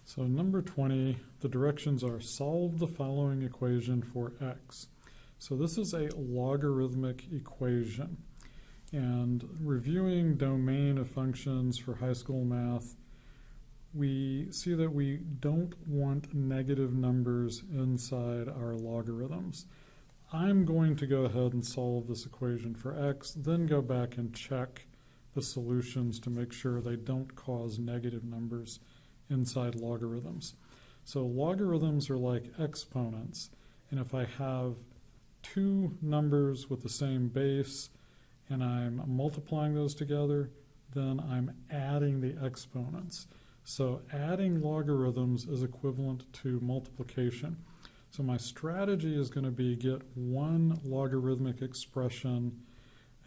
So number 20, the directions are solve the following equation for x. So this is a logarithmic equation. And reviewing domain of functions for high school math, we see that we don't want negative numbers inside our logarithms. I'm going to go ahead and solve this equation for x, then go back and check the solutions to make sure they don't cause negative numbers inside logarithms. So logarithms are like exponents, and if I have two numbers with the same base and I'm multiplying those together, then I'm adding the exponents. So adding logarithms is equivalent to multiplication. So my strategy is going to be get one logarithmic expression,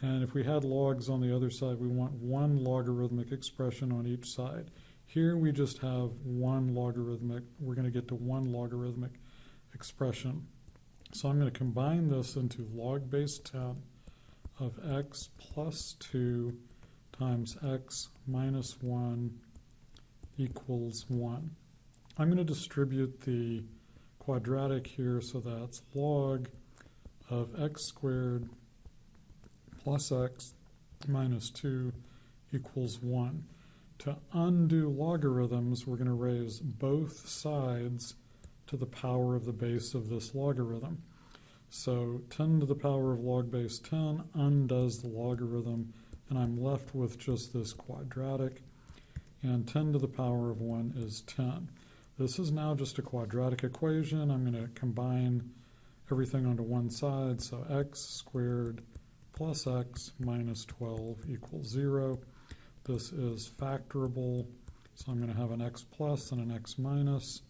and if we had logs on the other side, we want one logarithmic expression on each side. Here we just have one logarithmic, we're going to get to one logarithmic expression. So I'm going to combine this into log base 10 of x plus 2 times x minus 1 equals 1. I'm going to distribute the quadratic here, so that's log of x squared plus x minus 2 equals 1. To undo logarithms, we're going to raise both sides to the power of the base of this logarithm. So 10 to the power of log base 10 undoes the logarithm, and I'm left with just this quadratic, and 10 to the power of 1 is 10. This is now just a quadratic equation. I'm going to combine everything onto one side, so x squared plus x minus 12 equals 0. This is factorable, so I'm going to have an x plus and an x minus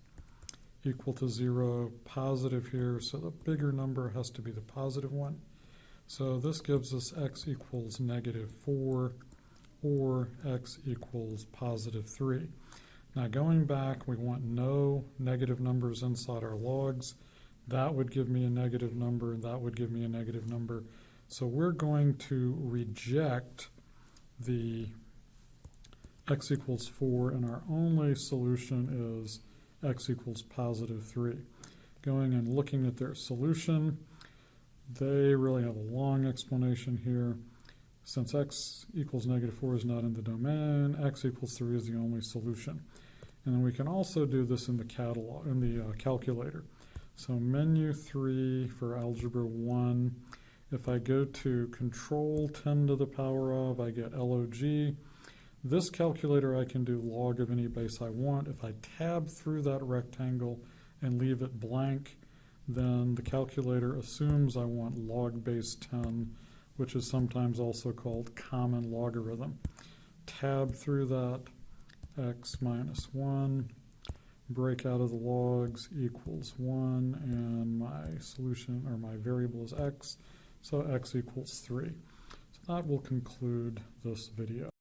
equal to 0, positive here, so the bigger number has to be the positive one. So this gives us x equals negative 4 or x equals positive 3. Now going back, we want no negative numbers inside our logs. That would give me a negative number, and that would give me a negative number. So we're going to reject the x equals 4, and our only solution is x equals positive 3. Going and looking at their solution, they really have a long explanation here. Since x equals negative 4 is not in the domain, x equals 3 is the only solution. And then we can also do this in the catalog, in the calculator. So menu 3 for algebra 1. If I go to control 10 to the power of, I get log. This calculator, I can do log of any base I want. If I tab through that rectangle and leave it blank, then the calculator assumes I want log base 10, which is sometimes also called common logarithm. Tab through that, x minus 1, break out of the logs, equals 1, and my solution, or my variable is x, so x equals 3. So that will conclude this video.